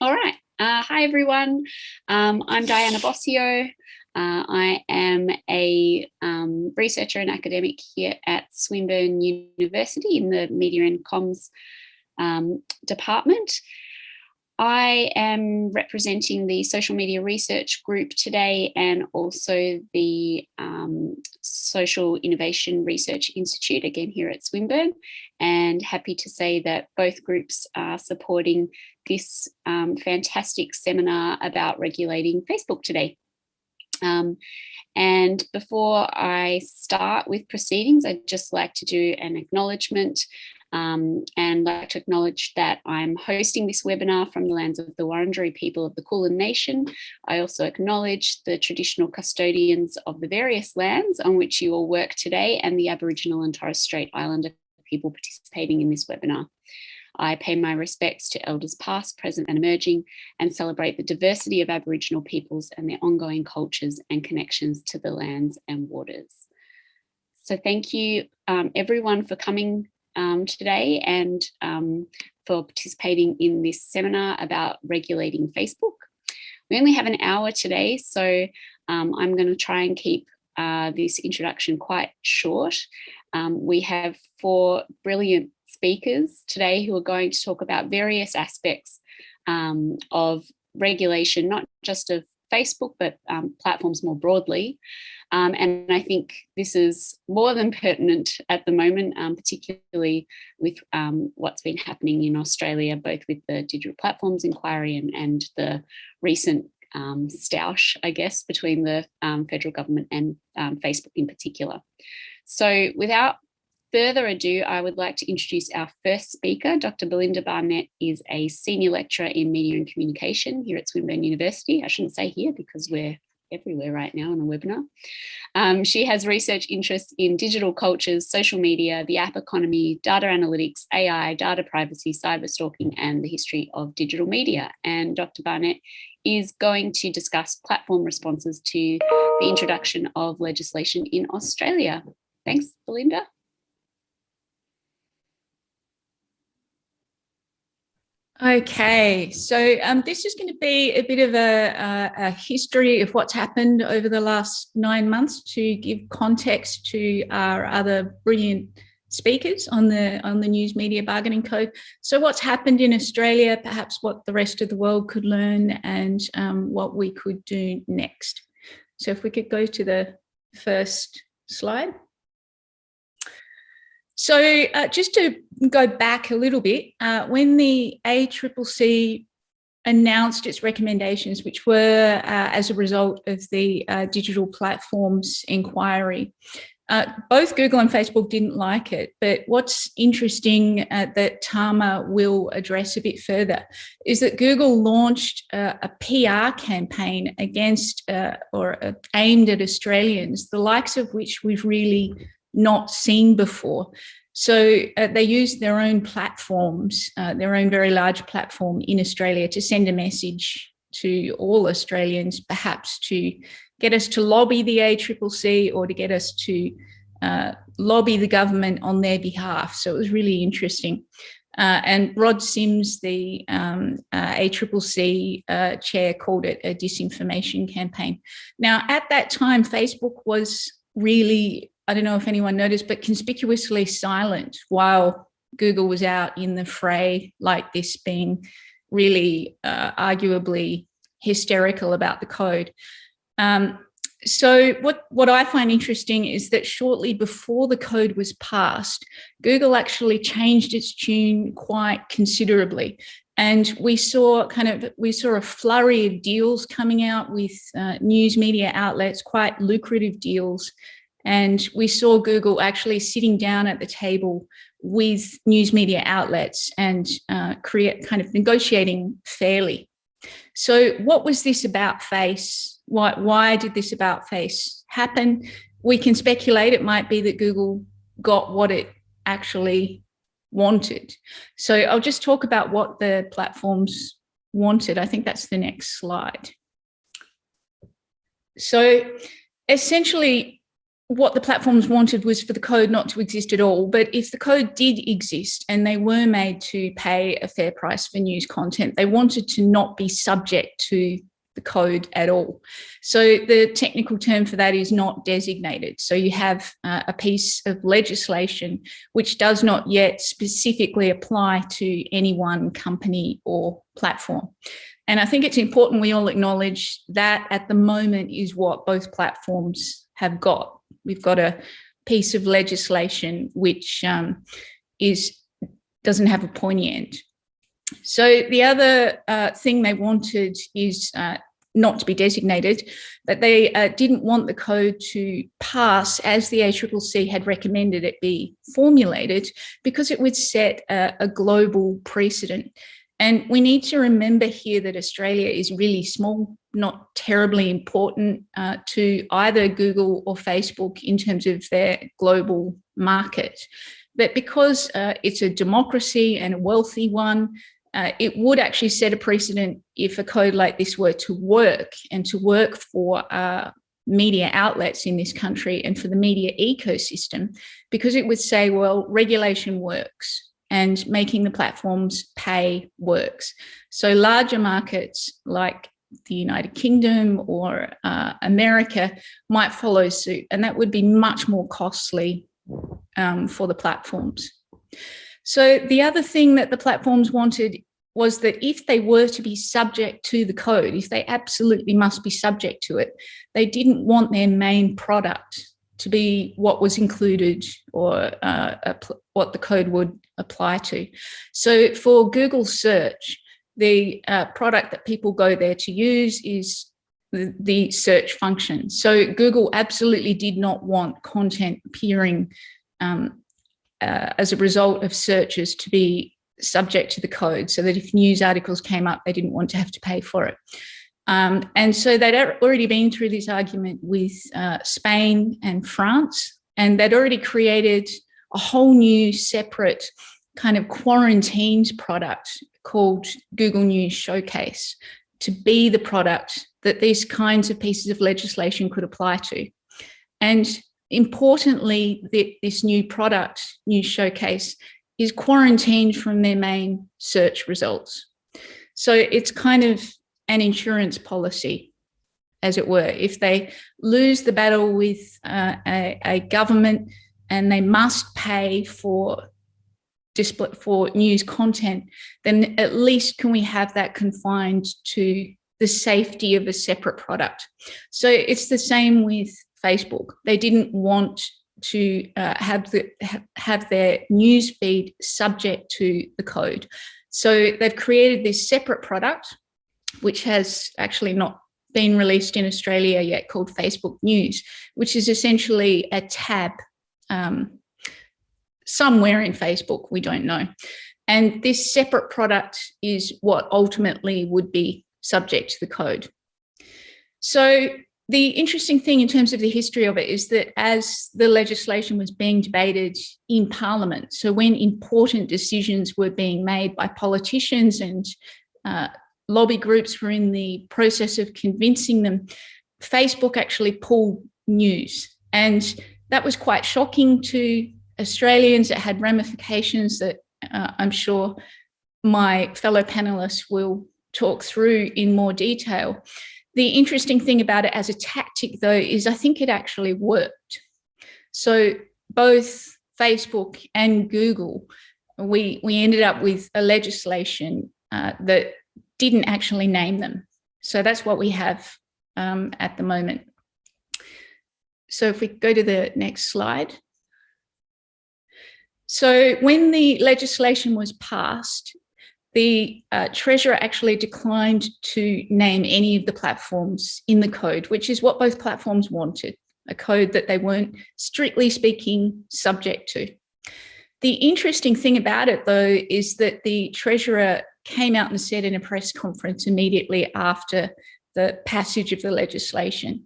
All right. Hi, everyone. I'm Diana Bossio. I am a researcher and academic here at Swinburne University in the Media and Comms department. I am representing the Social Media Research Group today and also the Social Innovation Research Institute, again here at Swinburne, and happy to say that both groups are supporting this fantastic seminar about regulating Facebook today. And before I start with proceedings, I'd just like to do an acknowledgement and like to acknowledge that I'm hosting this webinar from the lands of the Wurundjeri people of the Kulin Nation. I also acknowledge the traditional custodians of the various lands on which you all work today and the Aboriginal and Torres Strait Islander people participating in this webinar. I pay my respects to elders past, present and emerging, and celebrate the diversity of Aboriginal peoples and their ongoing cultures and connections to the lands and waters. So thank you everyone for coming today and for participating in this seminar about regulating Facebook. We only have an hour today, so I'm going to try and keep this introduction quite short. We have 4 brilliant speakers today who are going to talk about various aspects of regulation, not just of Facebook, but platforms more broadly. And I think this is more than pertinent at the moment, particularly with what's been happening in Australia, both with the Digital Platforms Inquiry and the recent stoush, I guess, between the federal government and Facebook in particular. So without further ado, I would like to introduce our first speaker. Dr. Belinda Barnet is a senior lecturer in media and communication here at Swinburne University. I shouldn't say here because we're everywhere right now on a webinar. She has research interests in digital cultures, social media, the app economy, data analytics, AI, data privacy, cyber stalking, and the history of digital media. And Dr. Barnet is going to discuss platform responses to the introduction of legislation in Australia. Thanks, Belinda. Okay, so this is going to be a bit of a history of what's happened over the last 9 months to give context to our other brilliant speakers on the News Media Bargaining Code. So what's happened in Australia, perhaps what the rest of the world could learn, and what we could do next. So if we could go to the first slide. So just to go back a little bit, when the ACCC announced its recommendations, which were as a result of the Digital Platforms Inquiry, both Google and Facebook didn't like it. But what's interesting that Tama will address a bit further is that Google launched a PR campaign against or aimed at Australians, the likes of which we've really not seen before. So they used their own platforms, their own very large platform in Australia to send a message to all Australians, perhaps to get us to lobby the ACCC or to get us to lobby the government on their behalf. So it was really interesting. And Rod Sims, the ACCC chair, called it a disinformation campaign. Now, at that time, Facebook was really, I don't know if anyone noticed, but conspicuously silent while Google was out in the fray like this, being really arguably hysterical about the code. So what I find interesting is that shortly before the code was passed, Google actually changed its tune quite considerably. And we saw a flurry of deals coming out with news media outlets, quite lucrative deals. And we saw Google actually sitting down at the table with news media outlets and negotiating fairly. So what was this about face? Why did this about face happen? We can speculate it might be that Google got what it actually wanted. So I'll just talk about what the platforms wanted. I think that's the next slide. So essentially, what the platforms wanted was for the code not to exist at all. But if the code did exist and they were made to pay a fair price for news content, they wanted to not be subject to the code at all. So the technical term for that is not designated. So you have a piece of legislation which does not yet specifically apply to any one company or platform. And I think it's important we all acknowledge that at the moment is what both platforms have got. We've got a piece of legislation which doesn't have a pointy end. So the other thing they wanted is not to be designated, but they didn't want the code to pass as the ACCC had recommended it be formulated, because it would set a global precedent. And we need to remember here that Australia is really small, not terribly important to either Google or Facebook in terms of their global market. But because it's a democracy and a wealthy one, it would actually set a precedent if a code like this were to work, and to work for media outlets in this country and for the media ecosystem, because it would say, well, regulation works and making the platforms pay works. So larger markets like the United Kingdom or America might follow suit, and that would be much more costly for the platforms. So the other thing that the platforms wanted was that if they were to be subject to the code, if they absolutely must be subject to it, they didn't want their main product to be what was included or what the code would apply to. So for Google search, the product that people go there to use is the search function. So Google absolutely did not want content appearing as a result of searches to be subject to the code, so that if news articles came up, they didn't want to have to pay for it. And so they'd already been through this argument with Spain and France, and they'd already created a whole new separate kind of quarantined product called Google News Showcase to be the product that these kinds of pieces of legislation could apply to. And importantly, this new product, News Showcase, is quarantined from their main search results. So it's kind of an insurance policy, as it were. If they lose the battle with a government and they must pay for news content, then at least can we have that confined to the safety of a separate product. So it's the same with Facebook. They didn't want to have their news feed subject to the code. So they've created this separate product, which has actually not been released in Australia yet, called Facebook News, which is essentially a tab somewhere in Facebook, we don't know. And this separate product is what ultimately would be subject to the code. So the interesting thing in terms of the history of it is that as the legislation was being debated in Parliament, so when important decisions were being made by politicians and lobby groups were in the process of convincing them, Facebook actually pulled news. And that was quite shocking to Australians. It had ramifications that I'm sure my fellow panelists will talk through in more detail. The interesting thing about it as a tactic, though, is I think it actually worked. So both Facebook and Google, we ended up with a legislation that didn't actually name them. So that's what we have at the moment. So if we go to the next slide. So when the legislation was passed, the Treasurer actually declined to name any of the platforms in the code, which is what both platforms wanted, a code that they weren't, strictly speaking, subject to. The interesting thing about it, though, is that the Treasurer came out and said in a press conference immediately after the passage of the legislation,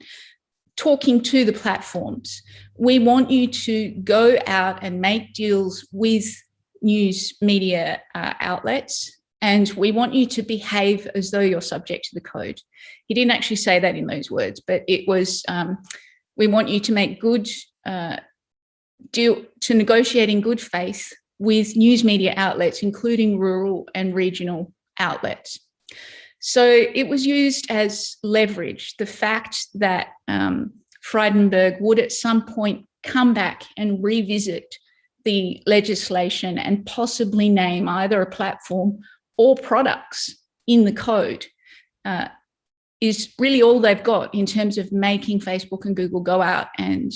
talking to the platforms, we want you to go out and make deals with news media outlets, and we want you to behave as though you're subject to the code. He didn't actually say that in those words, but it was, we want you to make good to negotiate in good faith with news media outlets, including rural and regional outlets. So it was used as leverage, the fact that Frydenberg would at some point come back and revisit the legislation and possibly name either a platform or products in the code is really all they've got in terms of making Facebook and Google go out and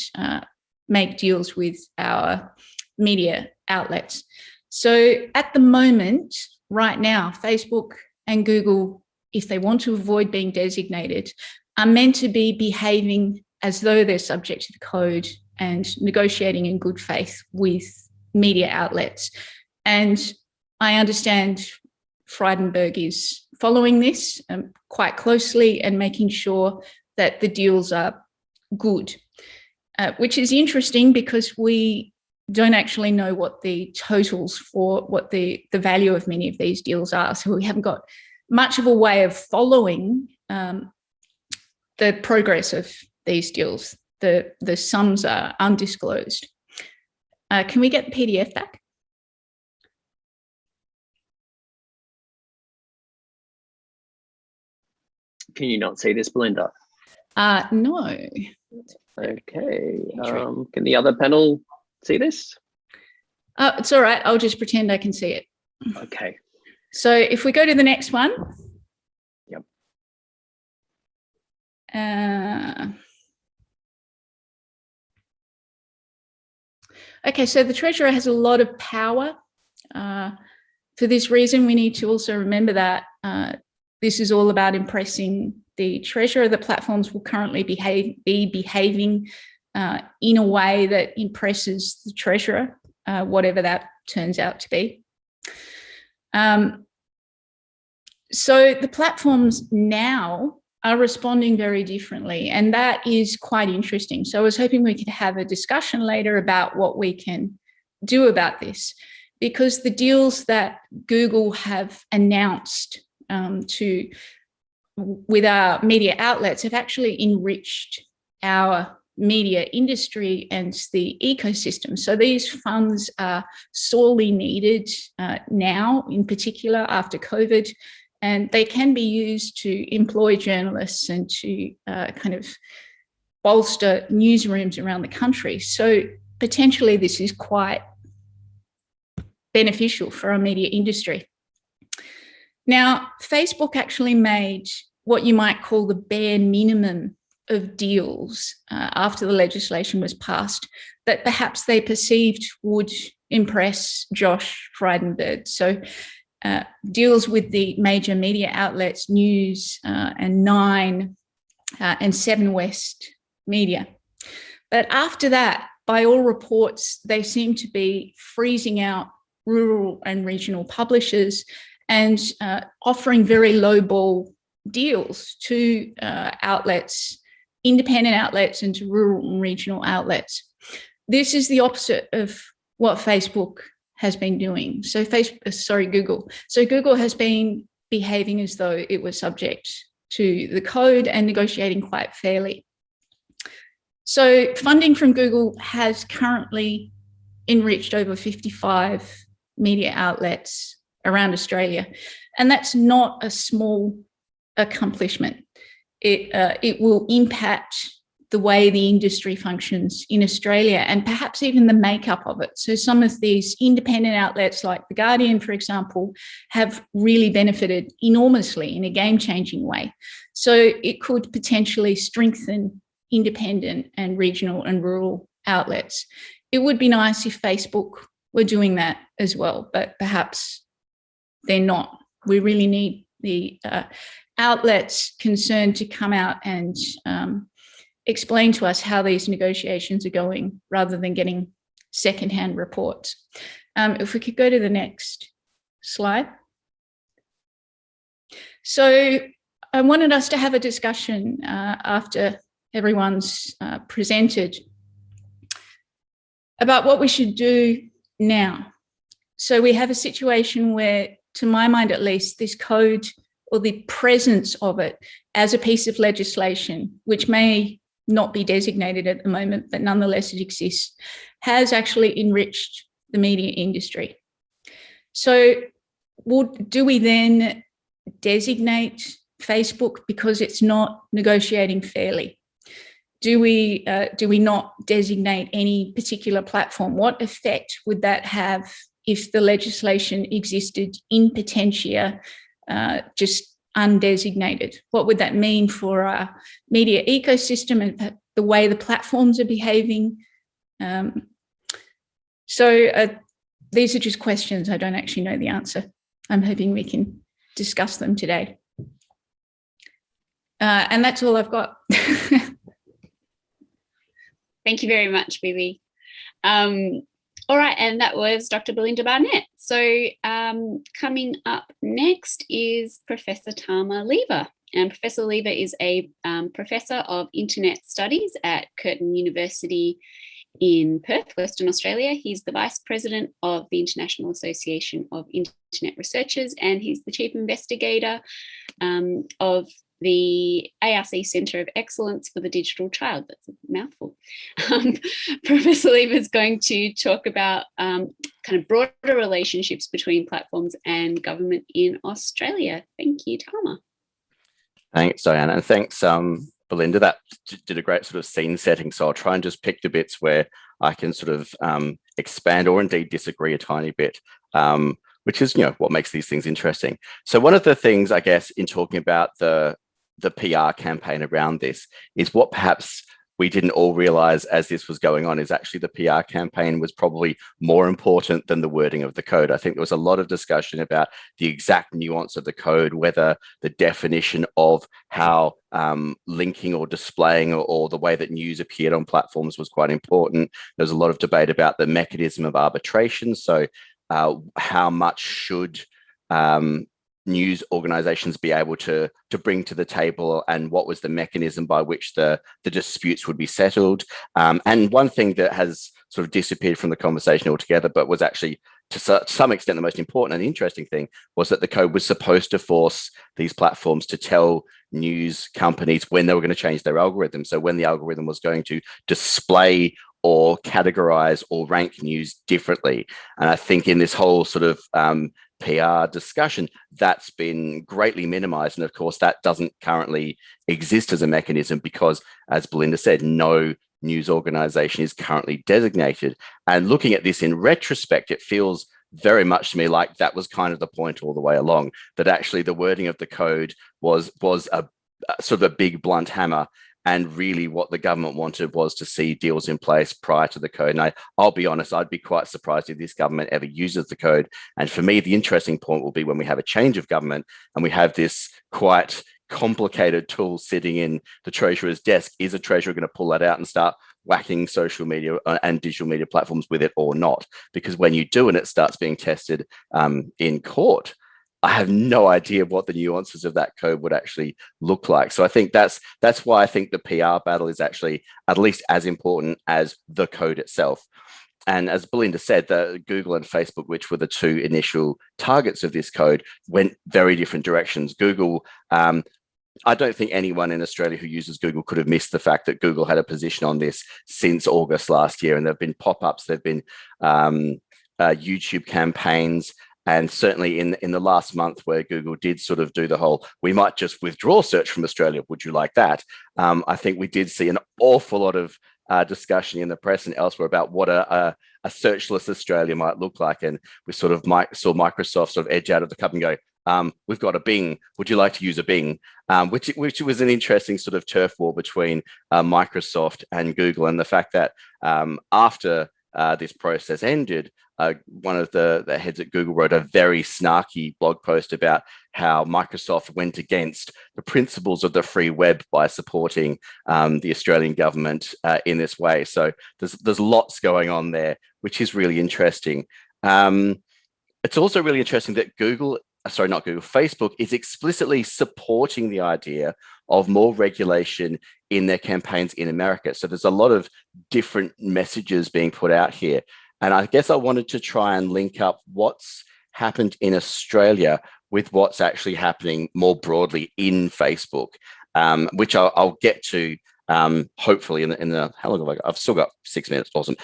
make deals with our media outlets. So at the moment, right now, Facebook and Google, if they want to avoid being designated, are meant to be behaving as though they're subject to the code and negotiating in good faith with media outlets. And I understand Frydenberg is following this quite closely and making sure that the deals are good, which is interesting because we don't actually know what the totals for what the value of many of these deals are. So we haven't got much of a way of following the progress of these deals. The sums are undisclosed. Can we get the PDF back? Can you not see this, Belinda? No. Okay. Can the other panel see this? It's all right. I'll just pretend I can see it. Okay. So if we go to the next one. Yep. Okay, so the Treasurer has a lot of power. For this reason, we need to also remember that this is all about impressing the Treasurer. The platforms will currently be behaving in a way that impresses the Treasurer, whatever that turns out to be. So the platforms now are responding very differently, and that is quite interesting. So I was hoping we could have a discussion later about what we can do about this, because the deals that Google have announced with our media outlets have actually enriched our media industry and the ecosystem. So these funds are sorely needed now, in particular after COVID, and they can be used to employ journalists and to kind of bolster newsrooms around the country. So potentially this is quite beneficial for our media industry. Now, Facebook actually made what you might call the bare minimum of deals after the legislation was passed that perhaps they perceived would impress Josh Frydenberg. So deals with the major media outlets, News and Nine and Seven West Media. But after that, by all reports, they seem to be freezing out rural and regional publishers and offering very low-ball deals to outlets, independent outlets, and to rural and regional outlets. This is the opposite of what Facebook has been doing. So Google. So Google has been behaving as though it was subject to the code and negotiating quite fairly. So funding from Google has currently enriched over 55 media outlets around Australia. And that's not a small accomplishment. It will impact the way the industry functions in Australia and perhaps even the makeup of it. So some of these independent outlets like The Guardian, for example, have really benefited enormously in a game-changing way. So it could potentially strengthen independent and regional and rural outlets. It would be nice if Facebook were doing that as well, but perhaps they're not. We really need the outlets concerned to come out and explain to us how these negotiations are going rather than getting secondhand reports. If we could go to the next slide. So I wanted us to have a discussion after everyone's presented about what we should do now. So we have a situation where, to my mind at least, this code or the presence of it as a piece of legislation, which may not be designated at the moment, but nonetheless it exists, has actually enriched the media industry. So do we then designate Facebook because it's not negotiating fairly? Do we not designate any particular platform? What effect would that have if the legislation existed in potentia, just undesignated? What would that mean for our media ecosystem and the way the platforms are behaving? So these are just questions. I don't actually know the answer. I'm hoping we can discuss them today. And that's all I've got. Thank you very much, Bibi. All right, and that was Dr. Belinda Barnett. So coming up next is Professor Tama Lever. And Professor Lever is a Professor of Internet Studies at Curtin University in Perth, Western Australia. He's the Vice President of the International Association of Internet Researchers, and he's the Chief Investigator of the ARC Centre of Excellence for the Digital Child. That's a mouthful. Professor Lever is going to talk about kind of broader relationships between platforms and government in Australia. Thank you, Tama. Thanks, Diana, and thanks, Belinda. That did a great sort of scene setting, so I'll try and just pick the bits where I can sort of expand or indeed disagree a tiny bit, which is, what makes these things interesting. So one of the things, I guess, in talking about the PR campaign around this is what perhaps we didn't all realize as this was going on is actually the PR campaign was probably more important than the wording of the code. I think there was a lot of discussion about the exact nuance of the code, whether the definition of how linking or displaying or the way that news appeared on platforms was quite important. There was a lot of debate about the mechanism of arbitration. So how much should news organizations be able to bring to the table, and what was the mechanism by which the disputes would be settled. And one thing that has sort of disappeared from the conversation altogether, but was actually to some extent the most important and interesting thing, was that the code was supposed to force these platforms to tell news companies when they were going to change their algorithm. So when the algorithm was going to display or categorize or rank news differently. And I think in this whole sort of PR discussion, that's been greatly minimized. And of course, that doesn't currently exist as a mechanism because, as Belinda said, no news organization is currently designated. And looking at this in retrospect, it feels very much to me like that was kind of the point all the way along, that actually the wording of the code was a sort of a big blunt hammer. And really what the government wanted was to see deals in place prior to the code. And I'll be honest, I'd be quite surprised if this government ever uses the code. And for me, the interesting point will be when we have a change of government and we have this quite complicated tool sitting in the Treasurer's desk. Is a Treasurer going to pull that out and start whacking social media and digital media platforms with it or not? Because when you do and it starts being tested in court, I have no idea what the nuances of that code would actually look like. So I think that's why I think the PR battle is actually at least as important as the code itself. And as Belinda said, the Google and Facebook, which were the two initial targets of this code, went very different directions. Google, I don't think anyone in Australia who uses Google could have missed the fact that Google had a position on this since August last year. And there have been pop-ups, there have been YouTube campaigns. And certainly in the last month where Google did sort of do the whole, we might just withdraw search from Australia, would you like that? I think we did see an awful lot of discussion in the press and elsewhere about what a searchless Australia might look like. And we sort of saw Microsoft sort of edge out of the cup and go, we've got a Bing, would you like to use a Bing? Which was an interesting sort of turf war between Microsoft and Google. And the fact that after this process ended, one of the heads at Google wrote a very snarky blog post about how Microsoft went against the principles of the free web by supporting the Australian government in this way. So there's lots going on there, which is really interesting. It's also really interesting that Facebook is explicitly supporting the idea of more regulation in their campaigns in America. So there's a lot of different messages being put out here. And I guess I wanted to try and link up what's happened in Australia with what's actually happening more broadly in Facebook, which I'll get to hopefully in the how long have I got? I've still got 6 minutes. Awesome.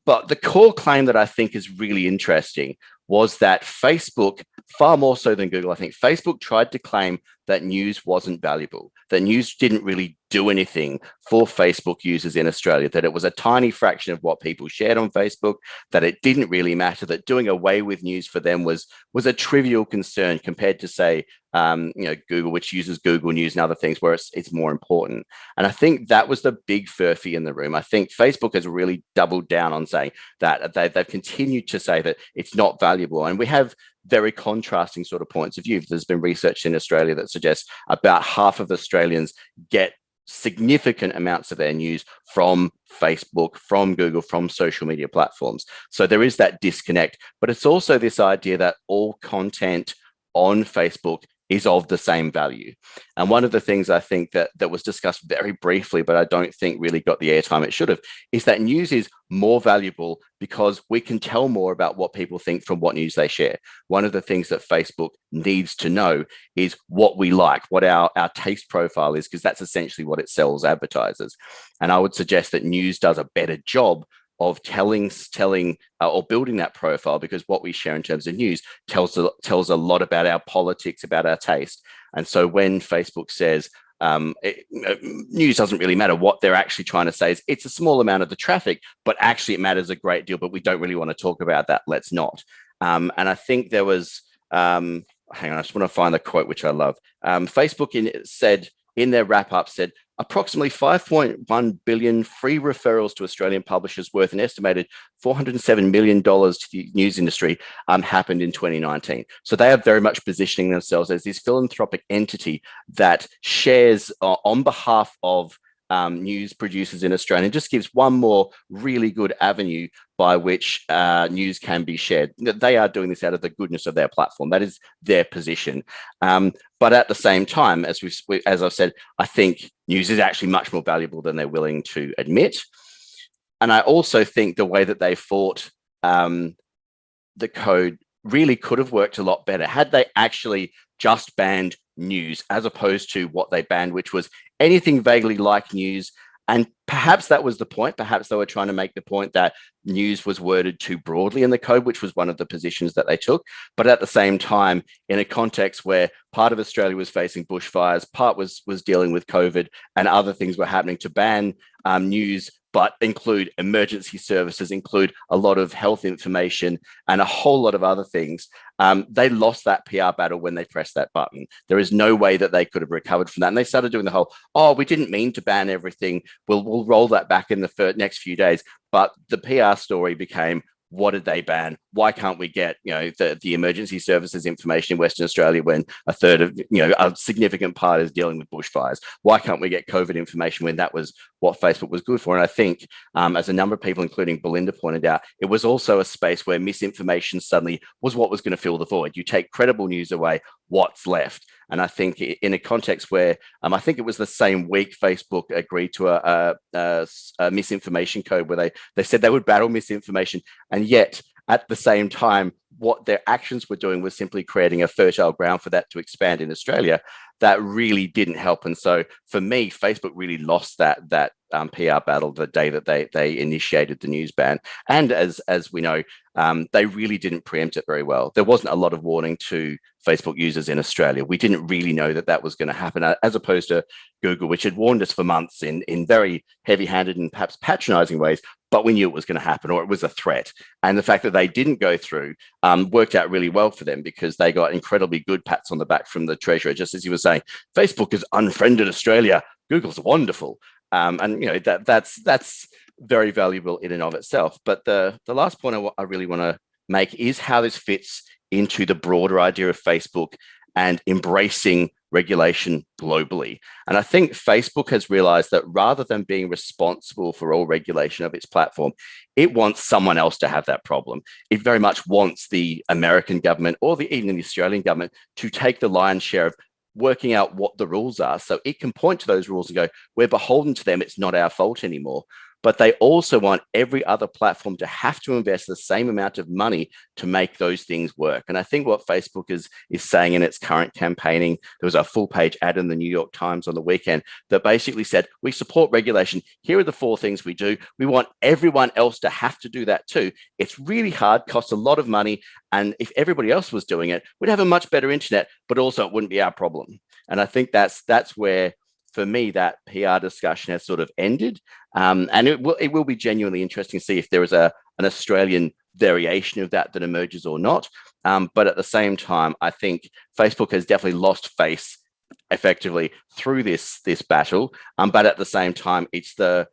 But the core claim that I think is really interesting was that Facebook, far more so than Google, I think Facebook tried to claim that news wasn't valuable, that news didn't really do anything for Facebook users in Australia, that it was a tiny fraction of what people shared on Facebook, that it didn't really matter, that doing away with news for them was a trivial concern compared to, say, Google, which uses Google News and other things where it's more important. And I think that was the big furphy in the room. I think Facebook has really doubled down on saying that they've continued to say that it's not valuable. And we have very contrasting sort of points of view. There's been research in Australia that suggests about half of Australians get significant amounts of their news from Facebook, from Google, from social media platforms. So there is that disconnect, but it's also this idea that all content on Facebook is of the same value. And one of the things I think that was discussed very briefly, but I don't think really got the airtime it should have, is that news is more valuable because we can tell more about what people think from what news they share. One of the things that Facebook needs to know is what we like, what our taste profile is, because that's essentially what it sells advertisers. And I would suggest that news does a better job of telling or building that profile, because what we share in terms of news tells a lot about our politics, about our taste. And so when Facebook says news doesn't really matter, what they're actually trying to say is it's a small amount of the traffic, but actually it matters a great deal, but we don't really want to talk about that. Let's not. And I think there was, hang on, I just want to find the quote, which I love. Facebook said in their wrap up, said, approximately 5.1 billion free referrals to Australian publishers worth an estimated $407 million to the news industry happened in 2019. So they are very much positioning themselves as this philanthropic entity that shares on behalf of news producers in Australia, and just gives one more really good avenue by which news can be shared. They are doing this out of the goodness of their platform. That is their position. But at the same time, as I've said, I think news is actually much more valuable than they're willing to admit. And I also think the way that they fought the code really could have worked a lot better had they actually just banned news as opposed to what they banned, which was anything vaguely like news. And perhaps that was the point. Perhaps they were trying to make the point that news was worded too broadly in the code, which was one of the positions that they took. But at the same time, in a context where part of Australia was facing bushfires, part was dealing with COVID, and other things were happening, to ban news, but include emergency services, include a lot of health information and a whole lot of other things. They lost that PR battle when they pressed that button. There is no way that they could have recovered from that. And they started doing the whole, we didn't mean to ban everything. We'll roll that back in the next few days. But the PR story became, what did they ban? Why can't we get, the emergency services information in Western Australia when a third of, a significant part is dealing with bushfires? Why can't we get COVID information when that was what Facebook was good for? And I think, as a number of people, including Belinda, pointed out, it was also a space where misinformation suddenly was what was going to fill the void. You take credible news away, what's left? And I think in a context where I think it was the same week Facebook agreed to a misinformation code where they said they would battle misinformation, and yet at the same time, what their actions were doing was simply creating a fertile ground for that to expand in Australia. That really didn't help. And so for me, Facebook really lost that PR battle the day that they initiated the news ban. And as we know, they really didn't preempt it very well. There wasn't a lot of warning to Facebook users in Australia. We didn't really know that was going to happen, as opposed to Google, which had warned us for months in very heavy-handed and perhaps patronizing ways, but we knew it was going to happen, or it was a threat. And the fact that they didn't go through worked out really well for them, because they got incredibly good pats on the back from the Treasurer, just as you were saying. Facebook has unfriended Australia. Google's wonderful. And that's very valuable in and of itself. But the last point I really want to make is how this fits into the broader idea of Facebook and embracing regulation globally. And I think Facebook has realized that rather than being responsible for all regulation of its platform, it wants someone else to have that problem. It very much wants the American government, or even the Australian government, to take the lion's share of working out what the rules are, so it can point to those rules and go, we're beholden to them, it's not our fault anymore. but they also want every other platform to have to invest the same amount of money to make those things work. And I think what Facebook is saying in its current campaigning, there was a full page ad in the New York Times on the weekend that basically said, we support regulation. Here are the 4 things we do. We want everyone else to have to do that too. It's really hard, costs a lot of money. And if everybody else was doing it, we'd have a much better internet, but also it wouldn't be our problem. And I think that's where, for me, that PR discussion has sort of ended. And it will be genuinely interesting to see if there is an Australian variation of that emerges or not. But at the same time, I think Facebook has definitely lost face effectively through this battle. But at the same time, it's the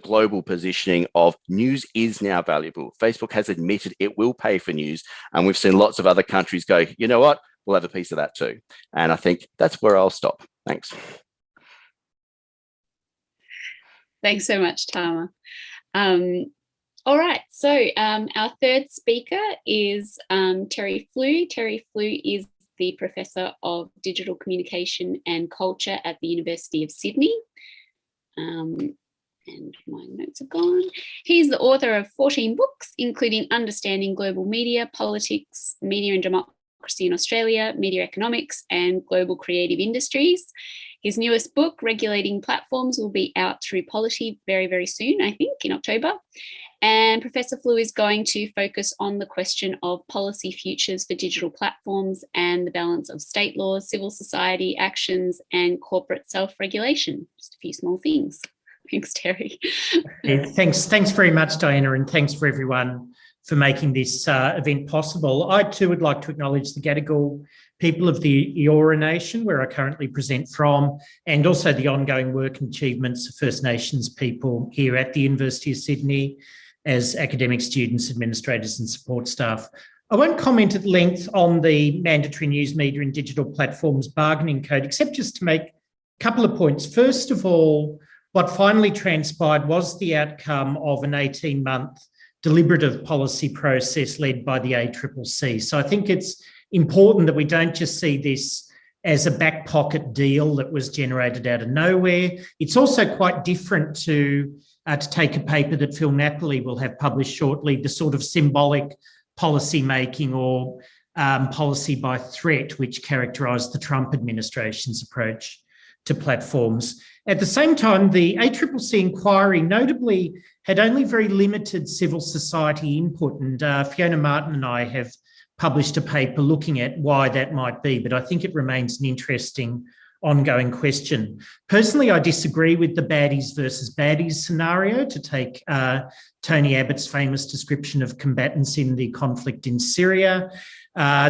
global positioning of news is now valuable. Facebook has admitted it will pay for news. And we've seen lots of other countries go, you know what, we'll have a piece of that too. And I think that's where I'll stop. Thanks. Thanks so much, Tama. All right, so our third speaker is Terry Flew. Terry Flew is the Professor of Digital Communication and Culture at the University of Sydney. And my notes are gone. He's the author of 14 books, including Understanding Global Media, Politics, Media and Democracy in Australia, Media Economics, and Global Creative Industries. His newest book, Regulating Platforms, will be out through Polity very, very soon, I think, in October. And Professor Flew is going to focus on the question of policy futures for digital platforms and the balance of state laws, civil society actions, and corporate self-regulation. Just a few small things. Thanks, Terry. Thanks very much, Diana, and thanks for everyone for making this event possible. I too would like to acknowledge the Gadigal people of the Eora Nation, where I currently present from, and also the ongoing work and achievements of First Nations people here at the University of Sydney as academic students, administrators and support staff. I won't comment at length on the mandatory news media and digital platforms bargaining code, except just to make a couple of points. First of all, what finally transpired was the outcome of an 18-month deliberative policy process led by the ACCC. So I think it's important that we don't just see this as a back pocket deal that was generated out of nowhere. It's also quite different to take a paper that Phil Napoli will have published shortly, the sort of symbolic policy making or policy by threat, which characterised the Trump administration's approach to platforms. At the same time, the ACCC inquiry notably had only very limited civil society input, and Fiona Martin and I have published a paper looking at why that might be, but I think it remains an interesting ongoing question. Personally, I disagree with the baddies versus baddies scenario, to take Tony Abbott's famous description of combatants in the conflict in Syria.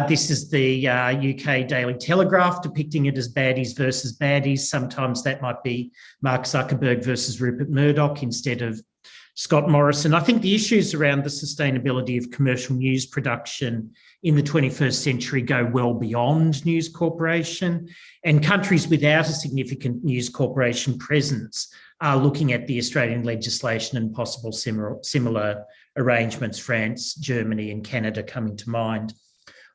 This is the UK Daily Telegraph depicting it as baddies versus baddies. Sometimes that might be Mark Zuckerberg versus Rupert Murdoch instead of Scott Morrison. I think the issues around the sustainability of commercial news production in the 21st century go well beyond News Corporation, and countries without a significant News Corporation presence are looking at the Australian legislation and possible similar arrangements, France, Germany and Canada coming to mind.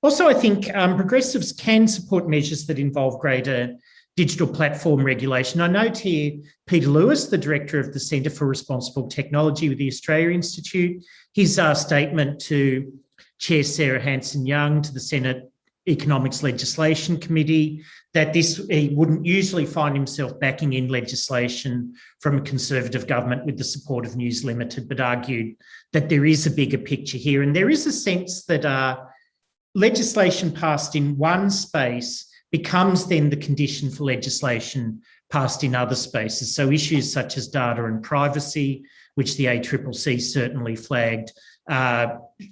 Also, I think progressives can support measures that involve greater digital platform regulation. I note here Peter Lewis, the Director of the Centre for Responsible Technology with the Australia Institute, his statement to Chair Sarah Hanson-Young to the Senate Economics Legislation Committee, that he wouldn't usually find himself backing in legislation from a Conservative government with the support of News Limited, but argued that there is a bigger picture here. And there is a sense that legislation passed in one space becomes then the condition for legislation passed in other spaces. So issues such as data and privacy, which the ACCC certainly flagged,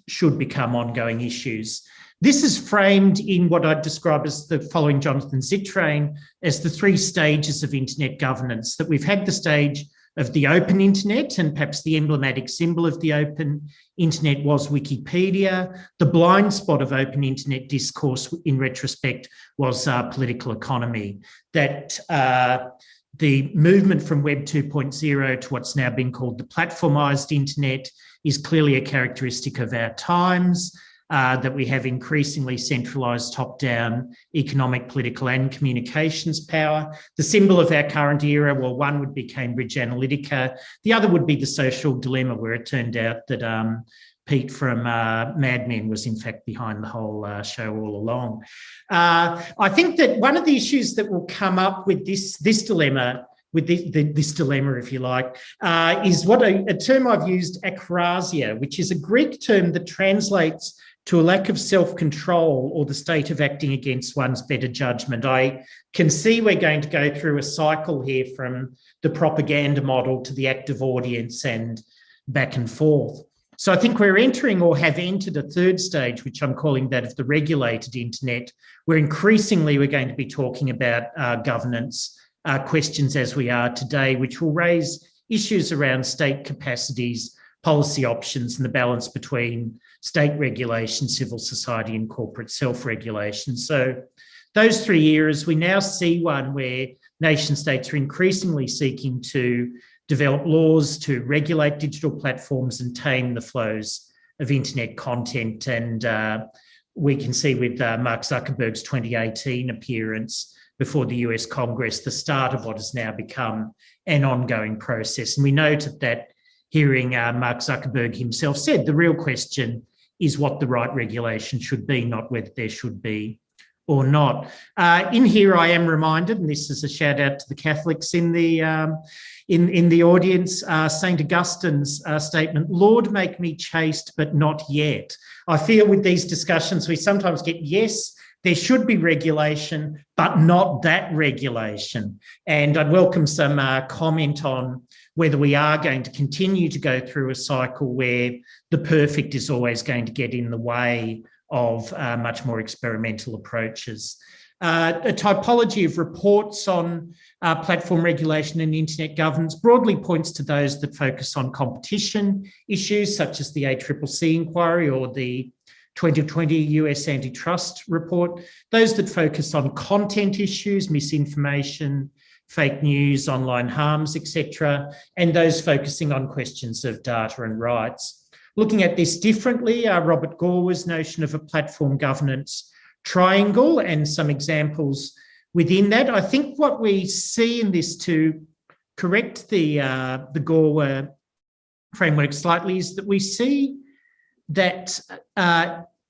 should become ongoing issues. This is framed in what I'd describe as, the following Jonathan Zittrain, as the 3 stages of internet governance. That we've had the stage of the open internet, and perhaps the emblematic symbol of the open internet was Wikipedia. The blind spot of open internet discourse in retrospect was political economy. That the movement from Web 2.0 to what's now been called the platformised internet is clearly a characteristic of our times. that we have increasingly centralised top-down economic, political and communications power. The symbol of our current era, well, one would be Cambridge Analytica. The other would be the social dilemma, where it turned out that Pete from Mad Men was in fact behind the whole show all along. I think that one of the issues that will come up with this dilemma, this dilemma, if you like, is what a term I've used, akrasia, which is a Greek term that translates to a lack of self-control or the state of acting against one's better judgment. I can see we're going to go through a cycle here from the propaganda model to the active audience and back and forth. So I think we're entering or have entered a third stage, which I'm calling that of the regulated internet, where increasingly we're going to be talking about governance questions as we are today, which will raise issues around state capacities, policy options, and the balance between state regulation, civil society, and corporate self-regulation. So those 3 eras, we now see one where nation states are increasingly seeking to develop laws to regulate digital platforms and tame the flows of internet content. And we can see with Mark Zuckerberg's 2018 appearance before the US Congress, the start of what has now become an ongoing process. And we note at that hearing, Mark Zuckerberg himself said the real question is what the right regulation should be, not whether there should be or not. In here, I am reminded, and this is a shout out to the Catholics in the audience, St. Augustine's statement, "Lord, make me chaste, but not yet." I feel with these discussions, we sometimes get, yes, there should be regulation, but not that regulation. And I'd welcome some comment on whether we are going to continue to go through a cycle where the perfect is always going to get in the way of much more experimental approaches. A typology of reports on platform regulation and internet governance broadly points to those that focus on competition issues, such as the ACCC inquiry or the 2020 US antitrust report, those that focus on content issues, misinformation, fake news, online harms, etc., and those focusing on questions of data and rights. Looking at this differently, Robert Gore's notion of a platform governance triangle and some examples within that. I think what we see in this, to correct the Gore framework slightly, is that we see that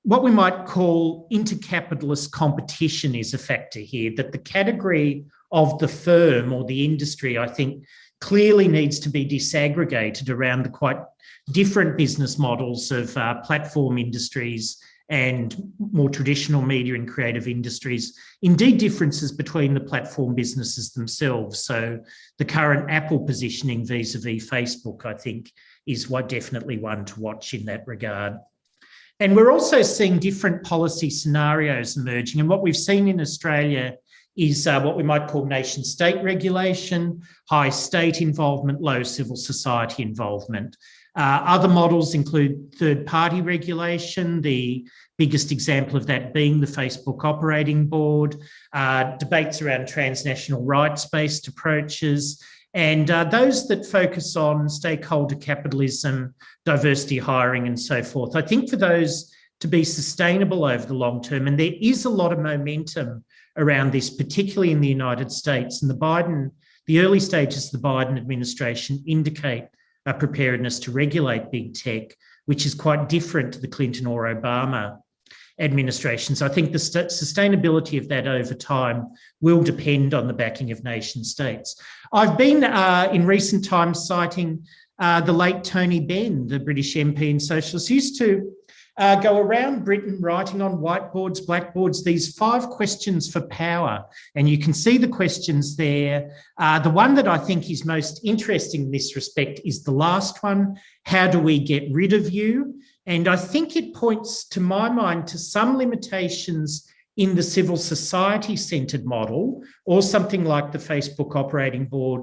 what we might call intercapitalist competition is a factor here, that the category of the firm or the industry, I think, clearly needs to be disaggregated around the quite different business models of platform industries and more traditional media and creative industries. Indeed, differences between the platform businesses themselves. So the current Apple positioning vis-a-vis Facebook, I think, is definitely one to watch in that regard. And we're also seeing different policy scenarios emerging. And what we've seen in Australia is what we might call nation-state regulation, high state involvement, low civil society involvement. Other models include third-party regulation, the biggest example of that being the Facebook Operating Board, debates around transnational rights-based approaches, and those that focus on stakeholder capitalism, diversity hiring, and so forth. I think for those to be sustainable over the long term, and there is a lot of momentum around this, particularly in the United States, and the early stages of the Biden administration indicate a preparedness to regulate big tech, which is quite different to the Clinton or Obama administrations. I think the sustainability of that over time will depend on the backing of nation states. I've been in recent times citing the late Tony Benn, the British MP and socialist, used to go around Britain writing on whiteboards, blackboards, these 5 questions for power. And you can see the questions there. The one that I think is most interesting in this respect is the last one, how do we get rid of you? And I think it points, to my mind, to some limitations in the civil society-centred model, or something like the Facebook Operating Board,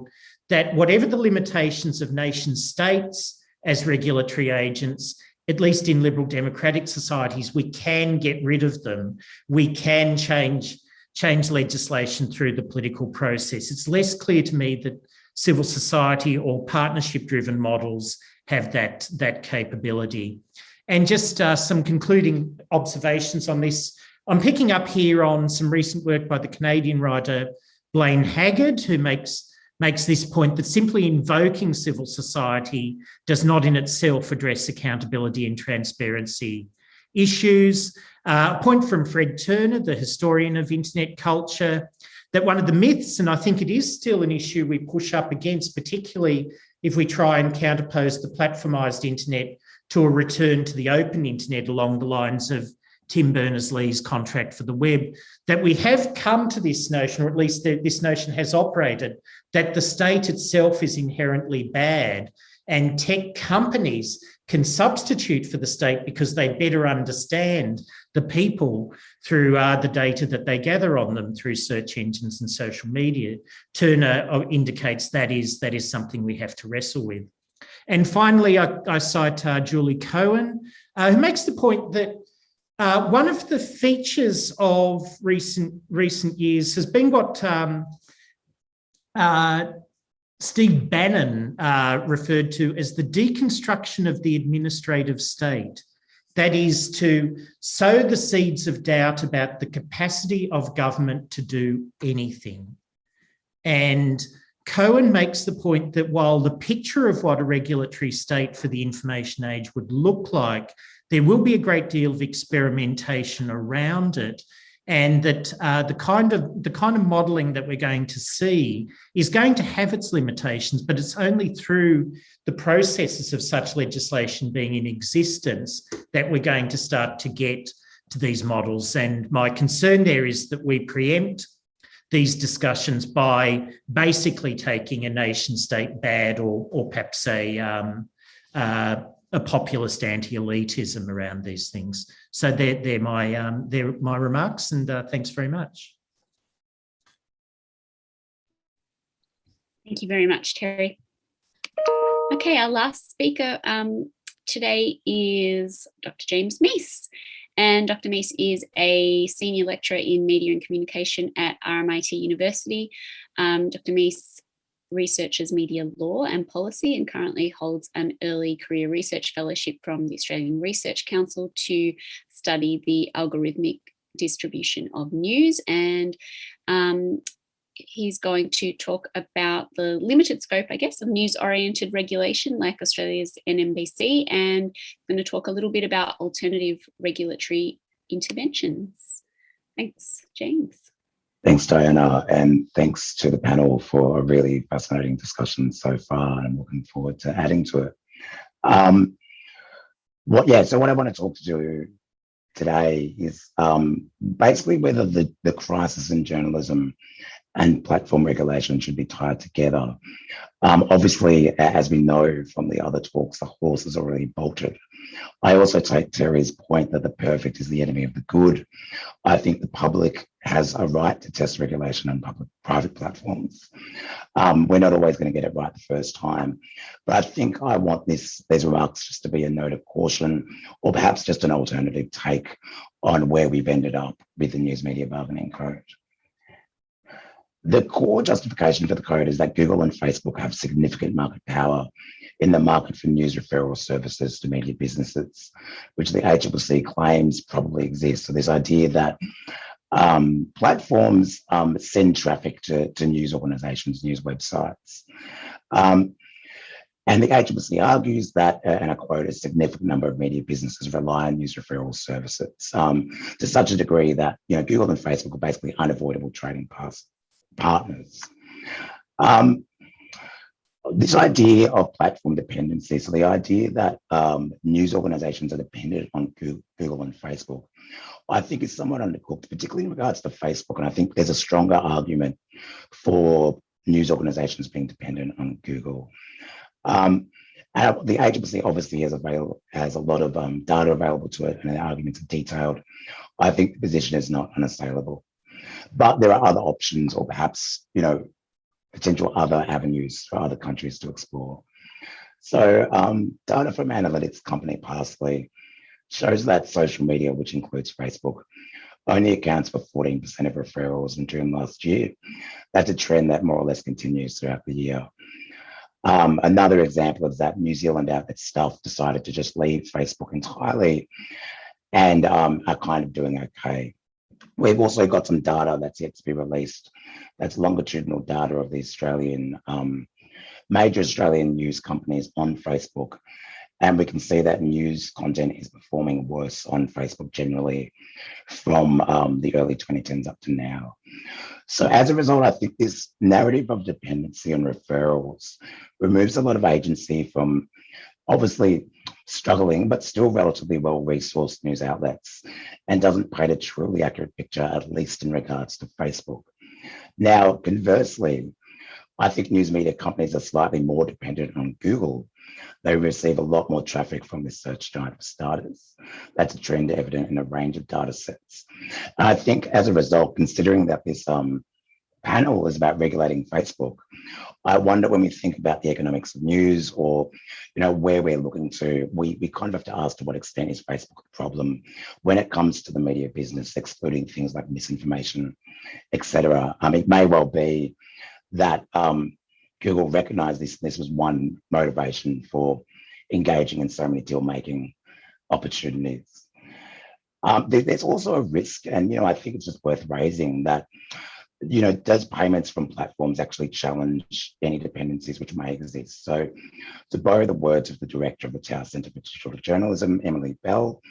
that whatever the limitations of nation states as regulatory agents, at least in liberal democratic societies, we can get rid of them. We can change legislation through the political process. It's less clear to me that civil society or partnership-driven models have that capability. And just some concluding observations on this. I'm picking up here on some recent work by the Canadian writer Blaine Haggard, who makes this point that simply invoking civil society does not in itself address accountability and transparency issues. A point from Fred Turner, the historian of internet culture, that one of the myths, and I think it is still an issue we push up against, particularly if we try and counterpose the platformised internet to a return to the open internet along the lines of Tim Berners-Lee's contract for the web, that we have come to this notion, or at least this notion has operated, that the state itself is inherently bad and tech companies can substitute for the state because they better understand the people through the data that they gather on them through search engines and social media. Turner indicates that is something we have to wrestle with. And finally, I cite Julie Cohen, who makes the point that one of the features of recent years has been what Steve Bannon referred to as the deconstruction of the administrative state. That is to sow the seeds of doubt about the capacity of government to do anything. And Cohen makes the point that while the picture of what a regulatory state for the information age would look like, there will be a great deal of experimentation around it, and that the kind of modelling that we're going to see is going to have its limitations, but it's only through the processes of such legislation being in existence that we're going to start to get to these models. And my concern there is that we preempt these discussions by basically taking a nation state bad or perhaps a populist anti-elitism around these things. So they're my remarks, and thanks very much. Thank you very much, Terry. Okay, our last speaker today is Dr. James Meese. And Dr. Meese is a senior lecturer in media and communication at RMIT University. Dr. Meese researches media law and policy and currently holds an early career research fellowship from the Australian Research Council to study the algorithmic distribution of news. And he's going to talk about the limited scope, I guess, of news-oriented regulation like Australia's NMBC, and going to talk a little bit about alternative regulatory interventions. Thanks, James. Thanks, Diana, and thanks to the panel for a really fascinating discussion so far, and I'm looking forward to adding to it. So what I want to talk to you today is basically whether the crisis in journalism and platform regulation should be tied together. Obviously, as we know from the other talks, the horse is already bolted. I also take Terry's point that the perfect is the enemy of the good. I think the public has a right to test regulation on private platforms. We're not always going to get it right the first time, but I think I want these remarks just to be a note of caution, or perhaps just an alternative take on where we've ended up with the News Media Bargaining Code. The core justification for the code is that Google and Facebook have significant market power in the market for news referral services to media businesses, which the ACCC claims probably exists. So this idea that platforms send traffic to news organisations, news websites. And the ACCC argues that, and I quote, a significant number of media businesses rely on news referral services to such a degree that Google and Facebook are basically unavoidable trading partners. This idea of platform dependency, so the idea that news organisations are dependent on Google and Facebook, I think is somewhat undercooked, particularly in regards to Facebook. And I think there's a stronger argument for news organisations being dependent on Google. And the ACCC obviously has a lot of data available to it, and the arguments are detailed. I think the position is not unassailable. But there are other options, or perhaps, potential other avenues for other countries to explore. So data from analytics company Parsley shows that social media, which includes Facebook, only accounts for 14% of referrals in June last year. That's a trend that more or less continues throughout the year. Another example is that New Zealand outlet Stuff decided to just leave Facebook entirely and are kind of doing okay. We've also got some data that's yet to be released. That's longitudinal data of the Australian, major Australian news companies on Facebook. And we can see that news content is performing worse on Facebook generally from the early 2010s up to now. So as a result, I think this narrative of dependency and referrals removes a lot of agency from obviously struggling, but still relatively well-resourced news outlets, and doesn't paint a truly accurate picture, at least in regards to Facebook. Now, conversely, I think news media companies are slightly more dependent on Google. They receive a lot more traffic from the search giant for starters. That's a trend evident in a range of data sets. And I think as a result, considering that this panel is about regulating Facebook, I wonder when we think about the economics of news, or where we're looking to, we kind of have to ask to what extent is Facebook a problem when it comes to the media business, excluding things like misinformation, etc. It may well be that Google recognized this was one motivation for engaging in so many deal-making opportunities. There's also a risk, and I think it's just worth raising that, does payments from platforms actually challenge any dependencies which may exist? So, to borrow the words of the director of the Tower Centre for Digital Journalism, Emily Bell,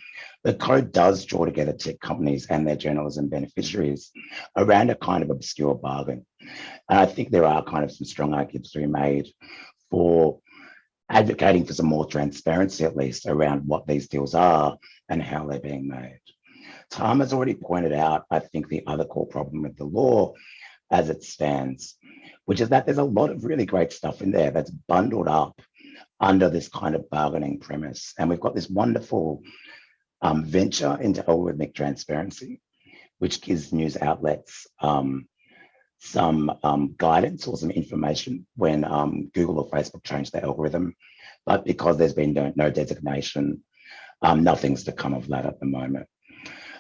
the code does draw together tech companies and their journalism beneficiaries around a kind of obscure bargain. And I think there are kind of some strong arguments to be made for advocating for some more transparency, at least, around what these deals are and how they're being made. Tom has already pointed out, I think, the other core problem with the law as it stands, which is that there's a lot of really great stuff in there that's bundled up under this kind of bargaining premise. And we've got this wonderful venture into algorithmic transparency, which gives news outlets some guidance or some information when Google or Facebook change their algorithm. But because there's been no designation, nothing's to come of that at the moment.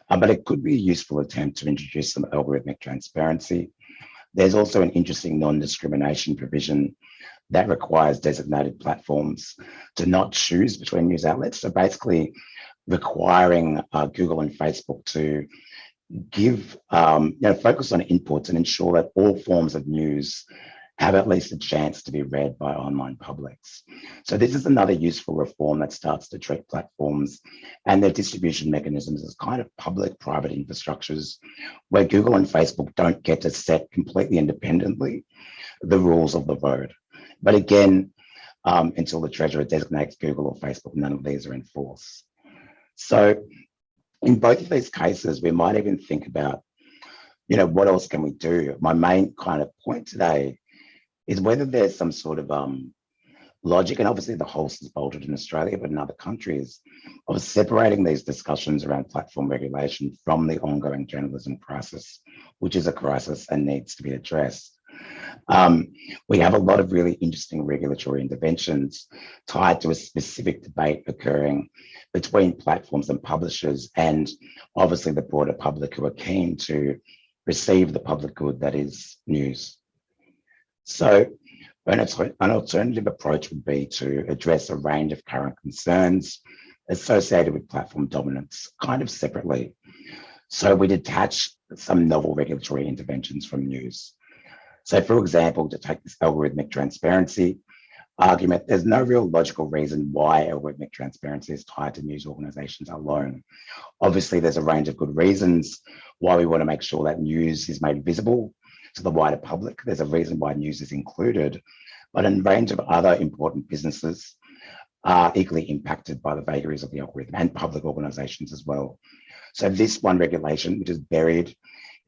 But it could be a useful attempt to introduce some algorithmic transparency. There's also an interesting non-discrimination provision that requires designated platforms to not choose between news outlets. So basically requiring Google and Facebook to give, focus on inputs and ensure that all forms of news have at least a chance to be read by online publics. So this is another useful reform that starts to treat platforms and their distribution mechanisms as kind of public-private infrastructures where Google and Facebook don't get to set completely independently the rules of the road. But again, until the Treasurer designates Google or Facebook, none of these are in force. So in both of these cases, we might even think about, what else can we do? My main kind of point today is whether there's some sort of logic, and obviously the horse is bolted in Australia, but in other countries, of separating these discussions around platform regulation from the ongoing journalism crisis, which is a crisis and needs to be addressed. We have a lot of really interesting regulatory interventions tied to a specific debate occurring between platforms and publishers, and obviously the broader public who are keen to receive the public good that is news. So an alternative approach would be to address a range of current concerns associated with platform dominance kind of separately. So we detach some novel regulatory interventions from news. So for example, to take this algorithmic transparency argument, there's no real logical reason why algorithmic transparency is tied to news organizations alone. Obviously, there's a range of good reasons why we want to make sure that news is made visible to the wider public. There's a reason why news is included, but a range of other important businesses are equally impacted by the vagaries of the algorithm, and public organizations as well. So this one regulation, which is buried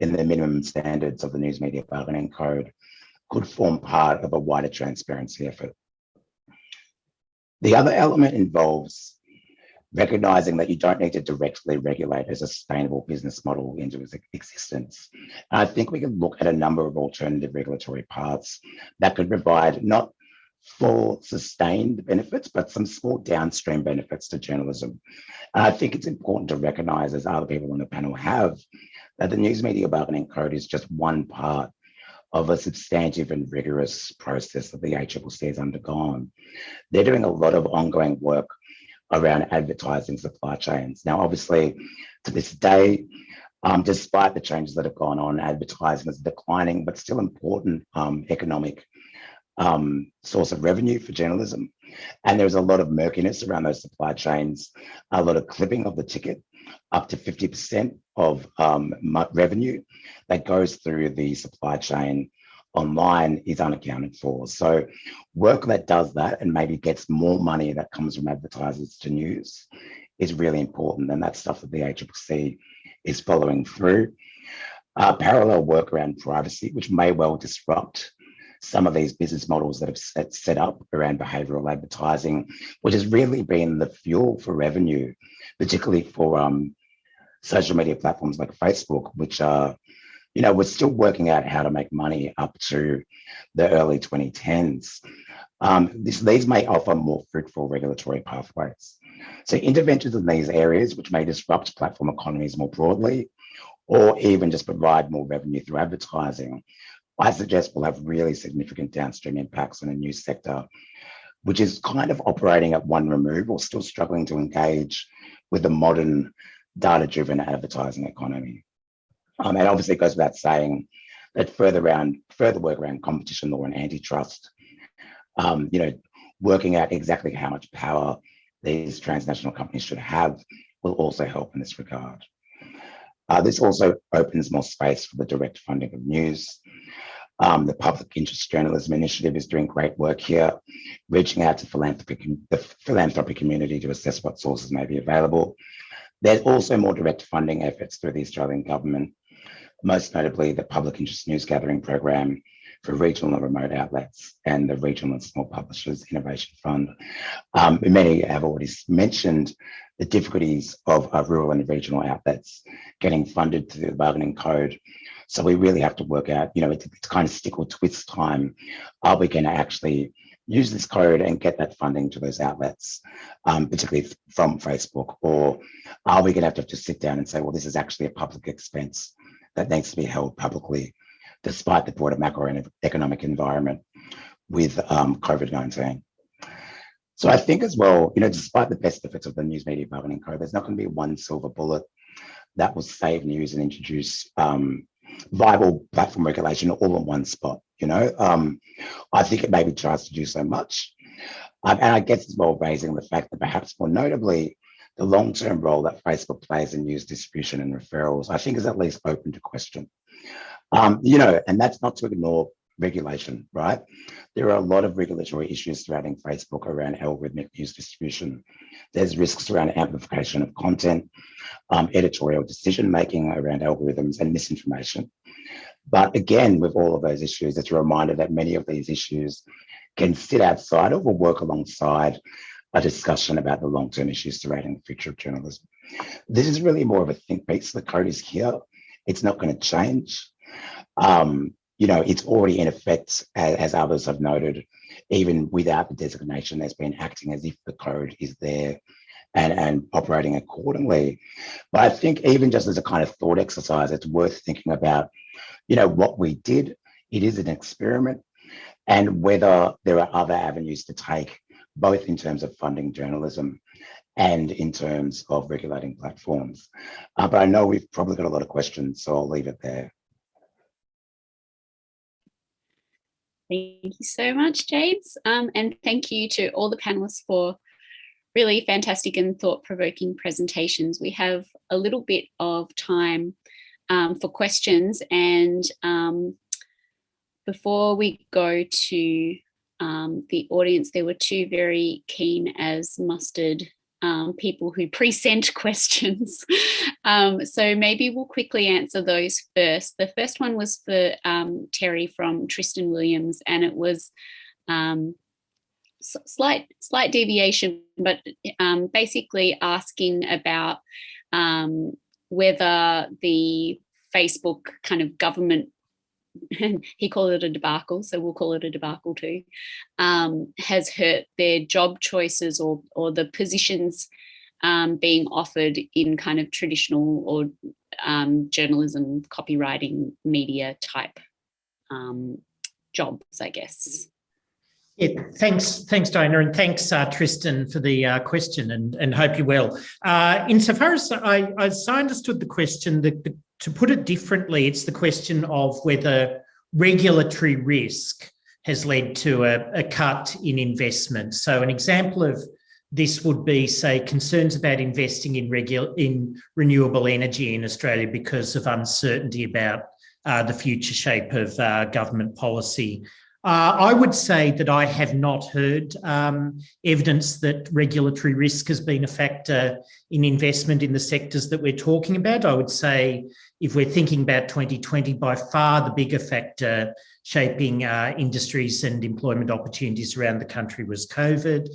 in the minimum standards of the News Media Bargaining Code, could form part of a wider transparency effort. The other element involves recognizing that you don't need to directly regulate a sustainable business model into existence. And I think we can look at a number of alternative regulatory paths that could provide not full sustained benefits, but some small downstream benefits to journalism. And I think it's important to recognize, as other people on the panel have, that the News Media Bargaining Code is just one part of a substantive and rigorous process that the ACCC has undergone. They're doing a lot of ongoing work around advertising supply chains. Now, obviously, to this day, despite the changes that have gone on, advertising is declining, but still important economic source of revenue for journalism. And there's a lot of murkiness around those supply chains, a lot of clipping of the ticket, up to 50% of revenue that goes through the supply chain online is unaccounted for. So work that does that and maybe gets more money that comes from advertisers to news is really important. And that's stuff that the ACCC is following through. Parallel work around privacy, which may well disrupt some of these business models that have set up around behavioral advertising, which has really been the fuel for revenue, particularly for social media platforms like Facebook, which are, we're still working out how to make money up to the early 2010s. These may offer more fruitful regulatory pathways. So interventions in these areas, which may disrupt platform economies more broadly, or even just provide more revenue through advertising, I suggest will have really significant downstream impacts on the news sector, which is kind of operating at one remove or still struggling to engage with the modern data-driven advertising economy. And obviously it goes without saying that further work around competition law and antitrust, working out exactly how much power these transnational companies should have will also help in this regard. This also opens more space for the direct funding of news. The Public Interest Journalism Initiative is doing great work here, reaching out to the philanthropic community to assess what sources may be available. There's also more direct funding efforts through the Australian government, most notably the Public Interest News Gathering Program for regional and remote outlets and the Regional and Small Publishers Innovation Fund. Many have already mentioned the difficulties of rural and regional outlets getting funded through the bargaining code. So we really have to work out, it's kind of stick or twist time. Are we going to actually use this code and get that funding to those outlets, particularly from Facebook? Or are we going to have to sit down and say, well, this is actually a public expense that needs to be held publicly, despite the broader macroeconomic environment with COVID-19. So I think as well, despite the best efforts of the News Media Bargaining Code, there's not going to be one silver bullet that will save news and introduce viable platform regulation all in one spot. I think it maybe tries to do so much. And I guess as well raising the fact that perhaps more notably, the long-term role that Facebook plays in news distribution and referrals, I think is at least open to question. And that's not to ignore regulation, right? There are a lot of regulatory issues surrounding Facebook around algorithmic news distribution. There's risks around amplification of content, editorial decision-making around algorithms and misinformation. But again, with all of those issues, it's a reminder that many of these issues can sit outside of or work alongside a discussion about the long-term issues surrounding the future of journalism. This is really more of a think piece. The code is here. It's not going to change. It's already in effect, as others have noted, even without the designation, there's been acting as if the code is there and operating accordingly. But I think even just as a kind of thought exercise, it's worth thinking about, what we did. It is an experiment, and whether there are other avenues to take, both in terms of funding journalism and in terms of regulating platforms. But I know we've probably got a lot of questions, so I'll leave it there. Thank you so much, James. And thank you to all the panelists for really fantastic and thought-provoking presentations. We have a little bit of time for questions, and before we go to the audience, there were two very keen as mustard people who pre-sent questions. So maybe we'll quickly answer those first. The first one was for Terry from Tristan Williams, and it was slight deviation, but basically asking about whether the Facebook kind of government, he called it a debacle, so we'll call it a debacle too, has hurt their job choices or the positions being offered in kind of traditional or journalism, copywriting, media type jobs, I guess. Yeah, thanks, Diana, and thanks, Tristan, for the question, and hope you're well. Insofar as I understood the question, to put it differently, it's the question of whether regulatory risk has led to a cut in investment. So an example of this would be, say, concerns about investing in renewable energy in Australia because of uncertainty about the future shape of government policy. I would say that I have not heard evidence that regulatory risk has been a factor in investment in the sectors that we're talking about. I would say if we're thinking about 2020, by far the bigger factor shaping industries and employment opportunities around the country was COVID.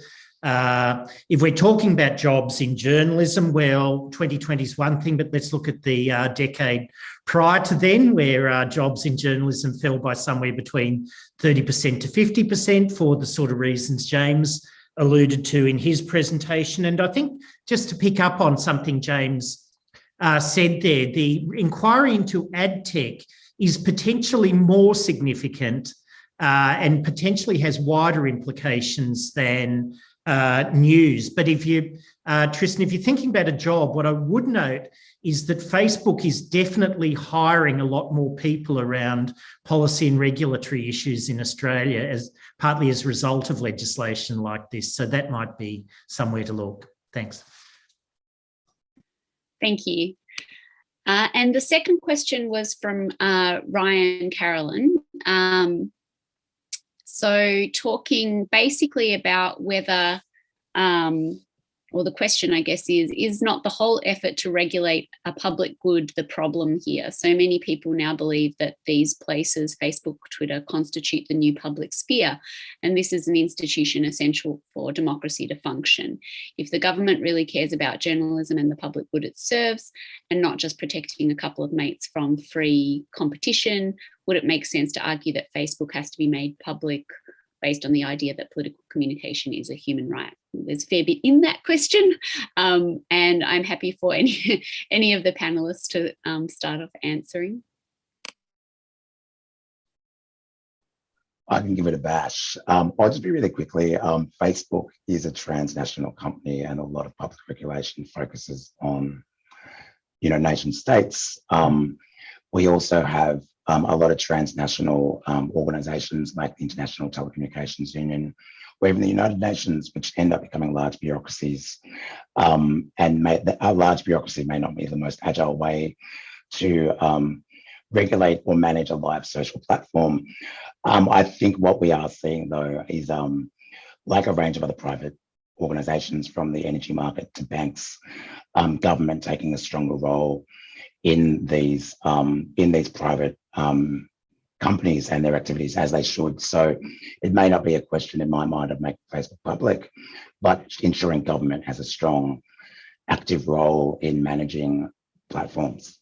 If we're talking about jobs in journalism, well, 2020 is one thing, but let's look at the decade prior to then, where jobs in journalism fell by somewhere between 30% to 50% for the sort of reasons James alluded to in his presentation. And I think just to pick up on something James said there, the inquiry into ad tech is potentially more significant and potentially has wider implications than news. But if you, Tristan, if you're thinking about a job, what I would note is that Facebook is definitely hiring a lot more people around policy and regulatory issues in Australia, as partly as a result of legislation like this. So that might be somewhere to look. Thanks. Thank you. And the second question was from Ryan Carolyn. So talking basically about whether, or the question, I guess, is not the whole effort to regulate a public good the problem here? So many people now believe that these places, Facebook, Twitter, constitute the new public sphere, and this is an institution essential for democracy to function. If the government really cares about journalism and the public good it serves, and not just protecting a couple of mates from free competition, would it make sense to argue that Facebook has to be made public based on the idea that political communication is a human right? There's a fair bit in that question, and I'm happy for any of the panelists to start off answering. I can give it a bash. I'll just be really quickly. Facebook is a transnational company, and a lot of public regulation focuses on, nation states. We also have a lot of transnational organizations like the International Telecommunications Union, or even the United Nations, which end up becoming large bureaucracies. And our large bureaucracy may not be the most agile way to regulate or manage a live social platform. I think what we are seeing, though, is like a range of other private organizations, from the energy market to banks, government taking a stronger role in these private companies and their activities, as they should. So it may not be a question in my mind of making Facebook public, but ensuring government has a strong, active role in managing platforms.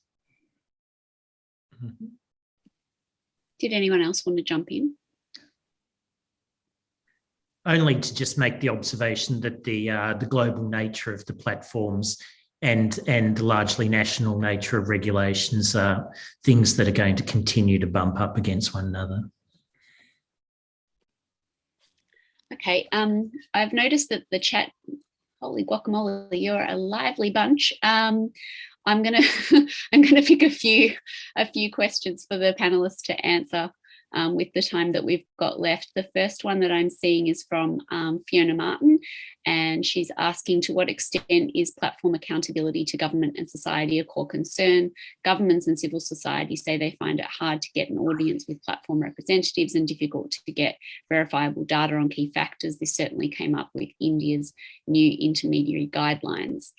Did anyone else want to jump in? Only to just make the observation that the global nature of the platforms and the largely national nature of regulations are things that are going to continue to bump up against one another. Okay, I've noticed that the chat, holy guacamole, you're a lively bunch. I'm gonna pick a few questions for the panelists to answer with the time that we've got left. The first one that I'm seeing is from Fiona Martin, and she's asking, to what extent is platform accountability to government and society a core concern? Governments and civil society say they find it hard to get an audience with platform representatives and difficult to get verifiable data on key factors. This certainly came up with India's new intermediary guidelines.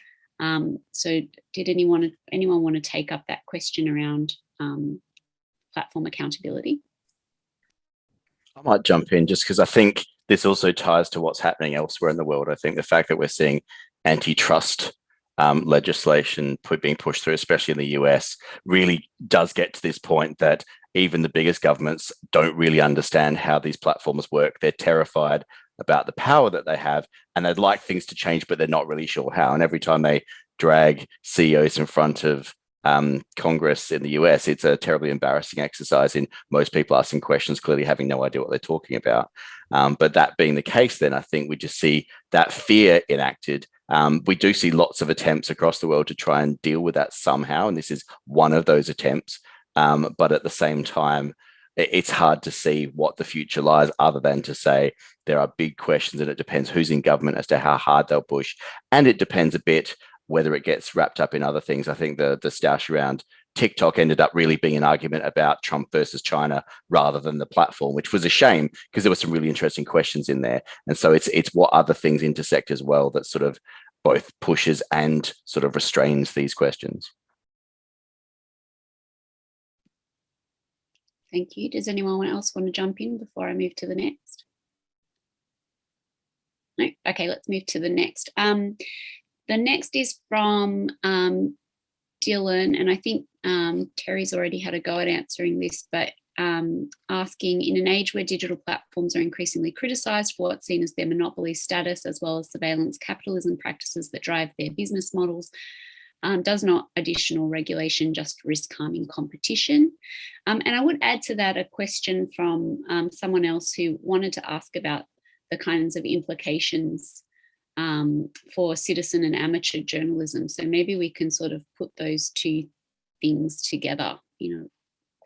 So did anyone want to take up that question around platform accountability? I might jump in just because I think this also ties to what's happening elsewhere in the world. I think the fact that we're seeing antitrust legislation being pushed through, especially in the US, really does get to this point that even the biggest governments don't really understand how these platforms work. They're terrified about the power that they have, and they'd like things to change, but they're not really sure how. And every time they drag CEOs in front of Congress in the US, it's a terribly embarrassing exercise in most people asking questions, clearly having no idea what they're talking about. But that being the case, then I think we just see that fear enacted. We do see lots of attempts across the world to try and deal with that somehow, and this is one of those attempts. But at the same time, it's hard to see what the future lies, other than to say there are big questions, and it depends who's in government as to how hard they'll push. And it depends a bit whether it gets wrapped up in other things. I think the stoush around TikTok ended up really being an argument about Trump versus China rather than the platform, which was a shame because there were some really interesting questions in there. And so it's what other things intersect as well that sort of both pushes and sort of restrains these questions. Thank you. Does anyone else want to jump in before I move to the next? No? Okay, let's move to the next. The next is from Dylan, and I think Terry's already had a go at answering this, but asking, in an age where digital platforms are increasingly criticised for what's seen as their monopoly status, as well as surveillance capitalism practices that drive their business models, does not additional regulation just risk harming competition? And I would add to that a question from someone else who wanted to ask about the kinds of implications for citizen and amateur journalism. So maybe we can sort of put those two things together,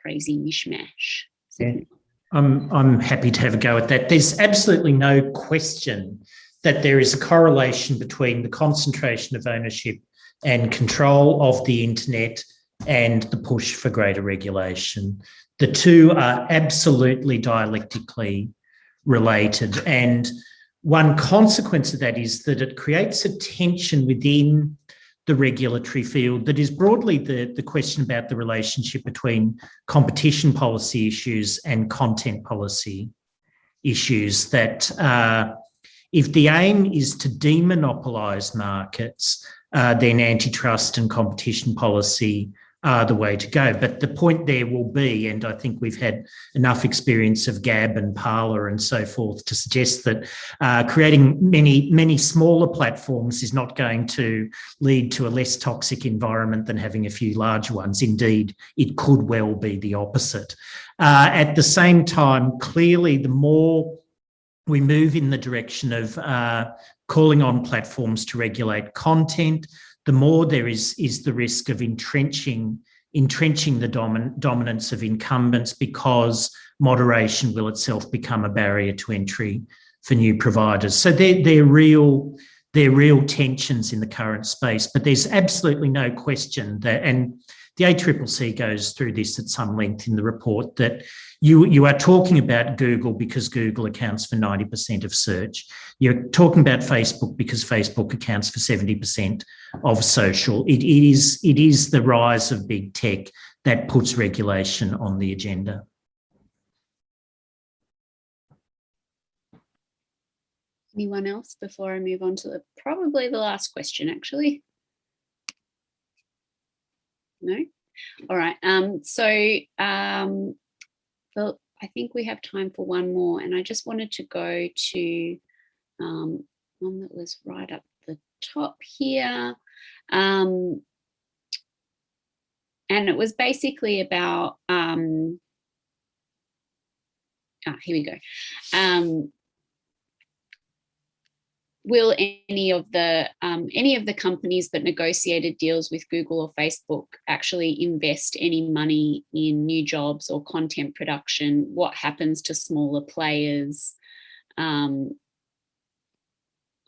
crazy mishmash. Yeah. I'm happy to have a go at that. There's absolutely no question that there is a correlation between the concentration of ownership and control of the internet and the push for greater regulation. The two are absolutely dialectically related. And one consequence of that is that it creates a tension within the regulatory field that is broadly the question about the relationship between competition policy issues and content policy issues, that if the aim is to demonopolise markets, then antitrust and competition policy are the way to go. But the point there will be, and I think we've had enough experience of Gab and Parler and so forth to suggest that creating many smaller platforms is not going to lead to a less toxic environment than having a few larger ones. Indeed, it could well be the opposite. At the same time, clearly, the more we move in the direction of calling on platforms to regulate content, the more there is the risk of entrenching the dominance of incumbents, because moderation will itself become a barrier to entry for new providers. So they're real tensions in the current space, but there's absolutely no question that, and the ACCC goes through this at some length in the report, that you are talking about Google because Google accounts for 90% of search. You're talking about Facebook because Facebook accounts for 70% of social. It is the rise of big tech that puts regulation on the agenda. Anyone else before I move on to probably the last question, actually? No? All right. So I think we have time for one more, and I just wanted to go to one that was right up the top here. And it was basically about, here we go. Will any of the companies that negotiated deals with Google or Facebook actually invest any money in new jobs or content production? What happens to smaller players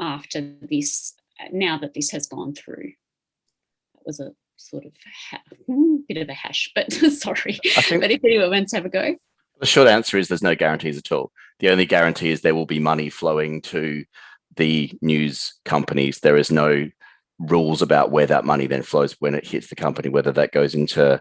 after this, now that this has gone through? That was a sort of bit of a hash, but sorry. But if anyone wants to have a go. The short answer is there's no guarantees at all. The only guarantee is there will be money flowing to the news companies. There is no rules about where that money then flows when it hits the company, whether that goes into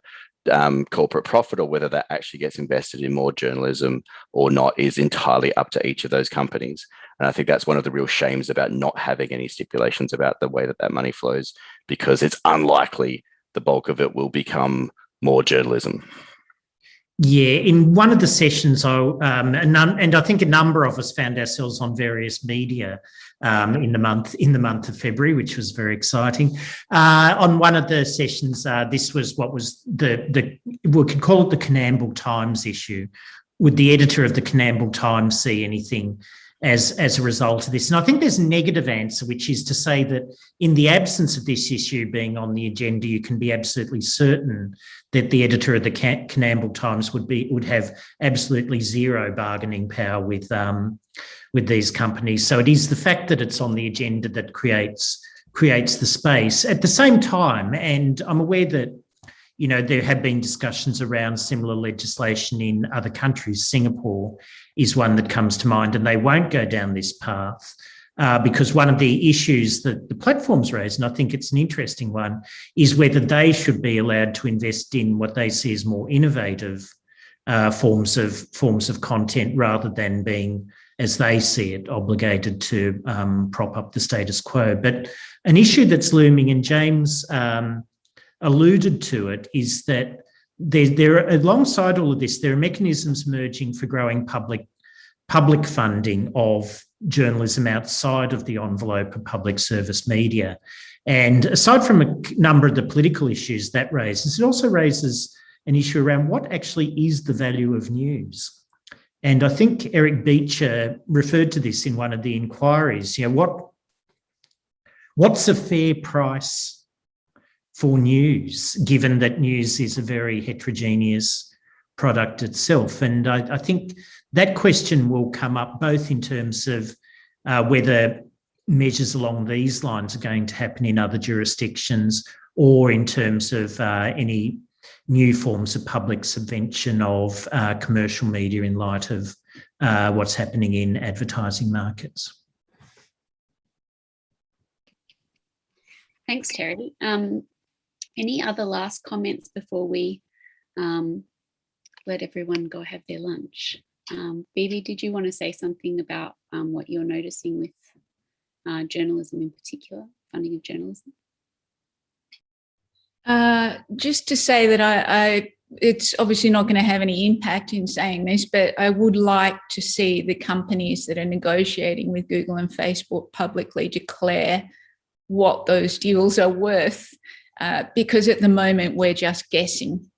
corporate profit or whether that actually gets invested in more journalism or not is entirely up to each of those companies. And I think that's one of the real shames about not having any stipulations about the way that money flows, because it's unlikely the bulk of it will become more journalism. Yeah, in one of the sessions, and I think a number of us found ourselves on various media in the month of February, which was very exciting. On one of the sessions, this was what was we could call it the Canamble Times issue. Would the editor of the Canamble Times see anything as a result of this? And I think there's a negative answer, which is to say that in the absence of this issue being on the agenda, you can be absolutely certain that the editor of the Canamble Times would have absolutely zero bargaining power with these companies. So it is the fact that it's on the agenda that creates the space. At the same time, and I'm aware that there have been discussions around similar legislation in other countries. Singapore is one that comes to mind, and they won't go down this path because one of the issues that the platforms raise, and I think it's an interesting one, is whether they should be allowed to invest in what they see as more innovative forms of content rather than being, as they see it, obligated to prop up the status quo. But an issue that's looming, and James alluded to it, is that there alongside all of this, there are mechanisms emerging for growing public funding of journalism outside of the envelope of public service media. And aside from a number of the political issues that raises, it also raises an issue around what actually is the value of news. And I think Eric Beecher referred to this in one of the inquiries. What's a fair price for news, given that news is a very heterogeneous product itself? And I think that question will come up both in terms of whether measures along these lines are going to happen in other jurisdictions, or in terms of any new forms of public subvention of commercial media in light of what's happening in advertising markets. Thanks, Terry. Any other last comments before we let everyone go have their lunch? Bibi, did you want to say something about what you're noticing with journalism in particular, funding of journalism? Just to say that it's obviously not going to have any impact in saying this, but I would like to see the companies that are negotiating with Google and Facebook publicly declare what those deals are worth. Because at the moment we're just guessing.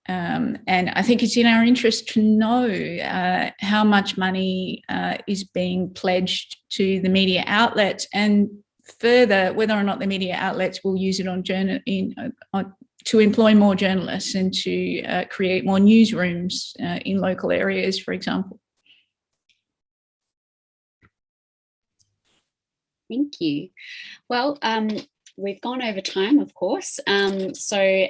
And I think it's in our interest to know how much money is being pledged to the media outlets, and further, whether or not the media outlets will use it to employ more journalists and to create more newsrooms in local areas, for example. Thank you. Well, we've gone over time, of course. So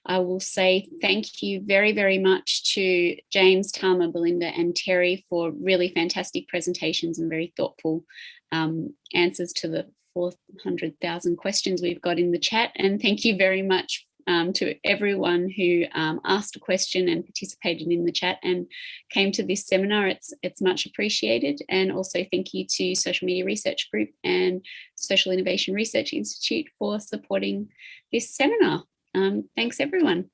I will say thank you very, very much to James, Tama, Belinda and Terry for really fantastic presentations and very thoughtful answers to the 400,000 questions we've got in the chat. And thank you very much to everyone who asked a question and participated in the chat and came to this seminar. It's much appreciated. And also thank you to Social Media Research Group and Social Innovation Research Institute for supporting this seminar. Thanks, everyone.